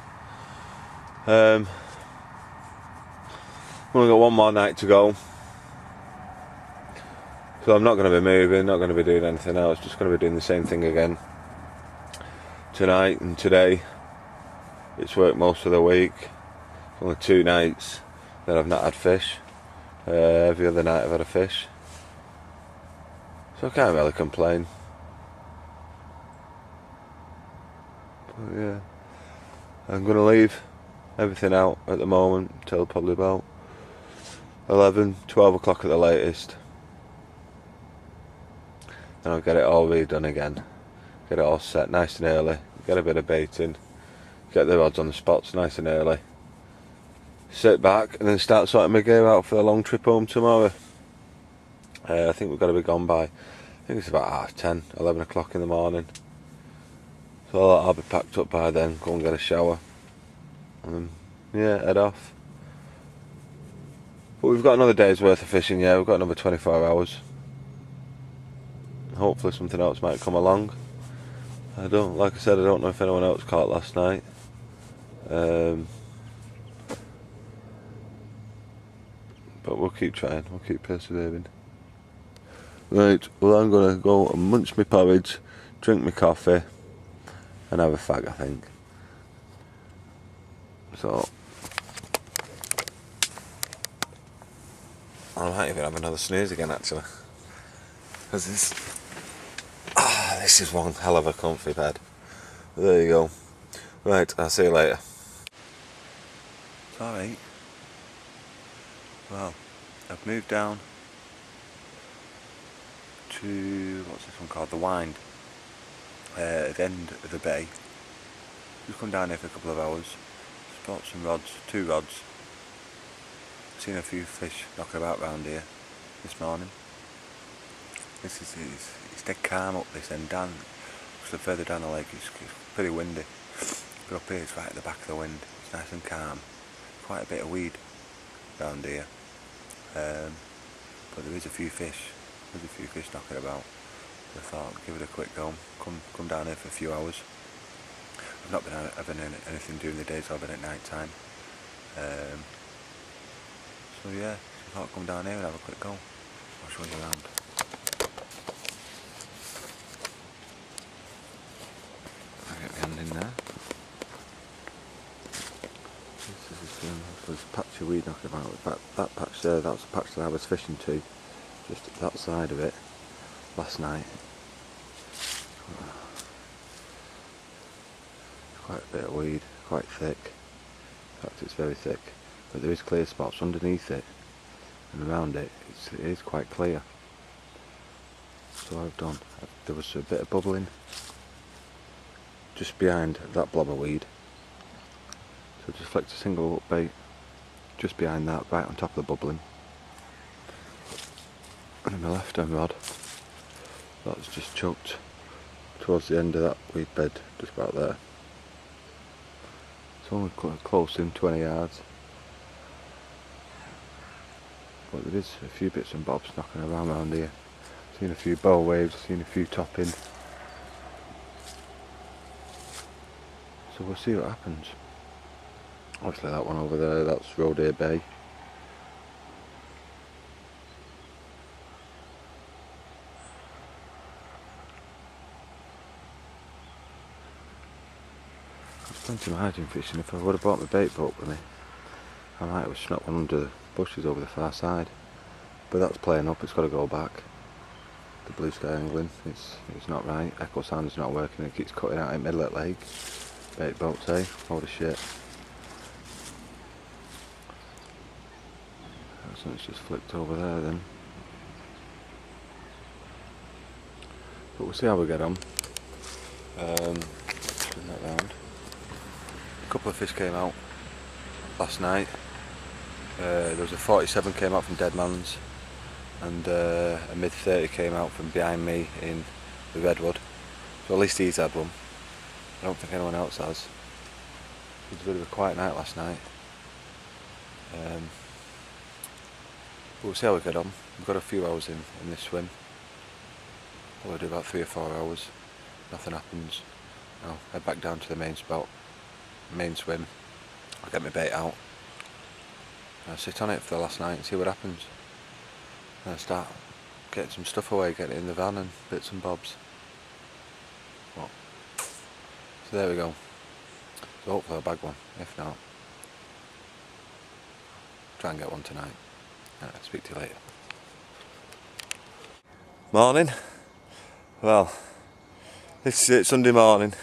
S1: We've only got one more night to go. So I'm not going to be moving, not going to be doing anything else, just going to be doing the same thing again tonight and today. It's worked most of the week. Only 2 nights that I've not had fish. Every other night I've had a fish. So I can't really complain. But yeah, I'm going to leave everything out at the moment till probably about 11, 12 o'clock at the latest. And I'll get it all redone again. Get it all set nice and early. Get a bit of baiting. Get the rods on the spots nice and early. Sit back and then start sorting my gear out for the long trip home tomorrow. I think we've got to be gone by, I think it's about 10:30, 11 o'clock in the morning. So I'll be packed up by then, go and get a shower. And then, yeah, head off. But we've got another day's worth of fishing, yeah, we've got another 24 hours. Hopefully something else might come along. Like I said, I don't know if anyone else caught last night. But we'll keep trying, we'll keep persevering. Right, well I'm going to go and munch my porridge, drink my coffee and have a fag, I think. So I might even have another snooze again actually. Because this is one hell of a comfy bed. There you go. Right, I'll see you later. It's alright. Well, I've moved down to, what's this one called, the Wind, at the end of the bay. Just come down here for a couple of hours, spot some rods, 2 rods. Seen a few fish knocking about round here this morning. It's dead calm up this end down, so further down the lake it's pretty windy, but up here it's right at the back of the wind, it's nice and calm. Quite a bit of weed round here, but there is a few fish knocking about. So I thought I'd give it a quick go, come down here for a few hours. I've not been having anything during the day, so I've been at night time. So yeah, I thought I'd come down here and have a quick go. I'll show you around. I'll get my hand in there. There's a patch of weed knocking about. That patch there, that was the patch that I was fishing to just at that side of it last night. Quite a bit of weed, quite thick. In fact, it's very thick, but there is clear spots underneath it and around it. It is quite clear. So what I've done, there was a bit of bubbling just behind that blob of weed. So just flicked a single up bait just behind that, right on top of the bubbling. And my left hand rod, that's just chucked towards the end of that weed bed, just about there. It's only close in 20 yards. But there is a few bits and bobs knocking around here. Seen a few bow waves, seen a few topping. So we'll see what happens. Obviously that one over there, that's Rodeer Bay. There's plenty of margin fishing. If I would have brought my bait boat with me, I might have snuck one under the bushes over the far side. But that's playing up, it's got to go back. The blue sky angling, it's not right. Echo sound is not working, it keeps cutting out in the middle of the lake. Bait boats, eh? Load of shit. So it's just flipped over there then. But we'll see how we get on. Turn that round. A couple of fish came out last night. There was a 47 came out from Deadman's, and a mid 30 came out from behind me in the redwood. So at least he's had one. I don't think anyone else has. It was a bit of a quiet night last night. But we'll see how we get on. We've got a few hours in this swim. We'll do about 3 or 4 hours. Nothing happens. I'll head back down to the main spot, main swim. I'll get my bait out. I'll sit on it for the last night and see what happens. And I'll start getting some stuff away, getting it in the van and bits and bobs. Well, so there we go. So hopefully I'll bag one. If not, try and get one tonight. Speak to you later. Morning. Well, it's Sunday morning.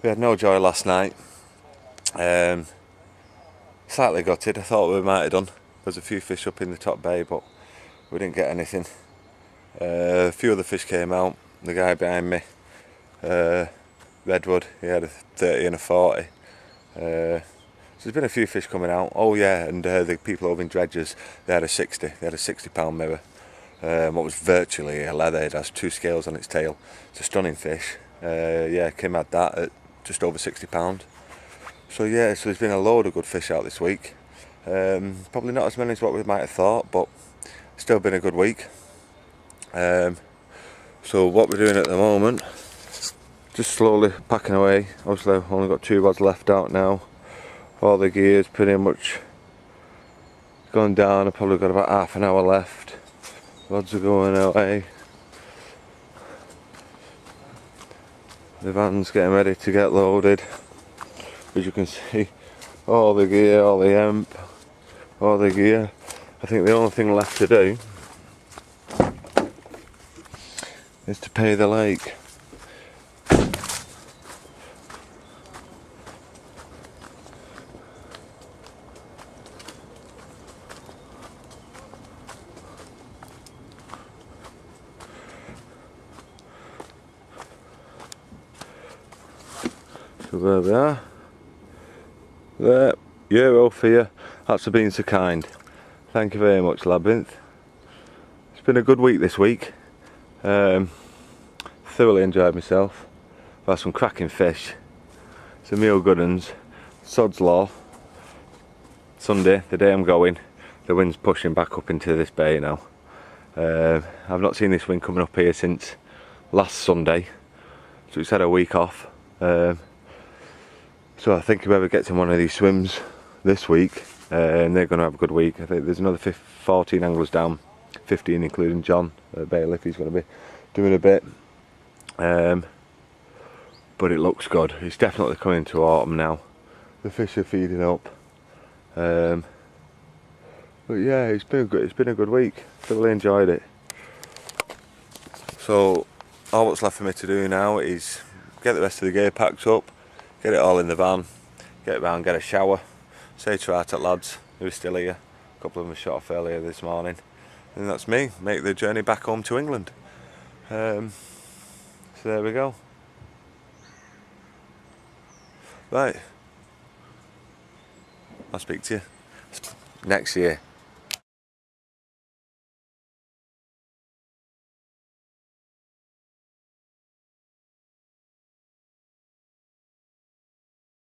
S1: We had no joy last night. Slightly gutted. I thought we might have done. There's a few fish up in the top bay, but we didn't get anything. A few other fish came out. The guy behind me, Redwood, he had a 30 and a 40. So there's been a few fish coming out. Oh yeah, and the people over in Dredgers, they had a 60. They had a 60-pound mirror. What was virtually a leather. It has 2 scales on its tail. It's a stunning fish. Yeah, Kim had that at just over £60. So yeah, so there's been a load of good fish out this week. Probably not as many as what we might have thought, but still been a good week. So what we're doing at the moment, just slowly packing away. Obviously I've only got 2 rods left out now. All the gear's pretty much gone down. I've probably got about half an hour left. Rods are going away. The van's getting ready to get loaded. As you can see, all the gear, all the hemp, all the gear. I think the only thing left to do is to pay the lake. So there we are. There, euro for you. That's for being so kind. Thank you very much, Labyrinth. It's been a good week this week. Thoroughly enjoyed myself. I've had some cracking fish, some real good uns. Sod's Law. Sunday, the day I'm going, the wind's pushing back up into this bay now. I've not seen this wind coming up here since last Sunday, so it's had a week off. So I think whoever gets in one of these swims this week, and they're going to have a good week. I think there's another 14 anglers down, 15 including John Bailiff. He's going to be doing a bit. But it looks good. It's definitely coming to autumn now. The fish are feeding up. But yeah, it's been a good week. Thoroughly enjoyed it. So all what's left for me to do now is get the rest of the gear packed up, get it all in the van, get round, get a shower, say to our lads who are still here, a couple of them shot off earlier this morning, and that's me, make the journey back home to England. So there we go. Right, I'll speak to you next year.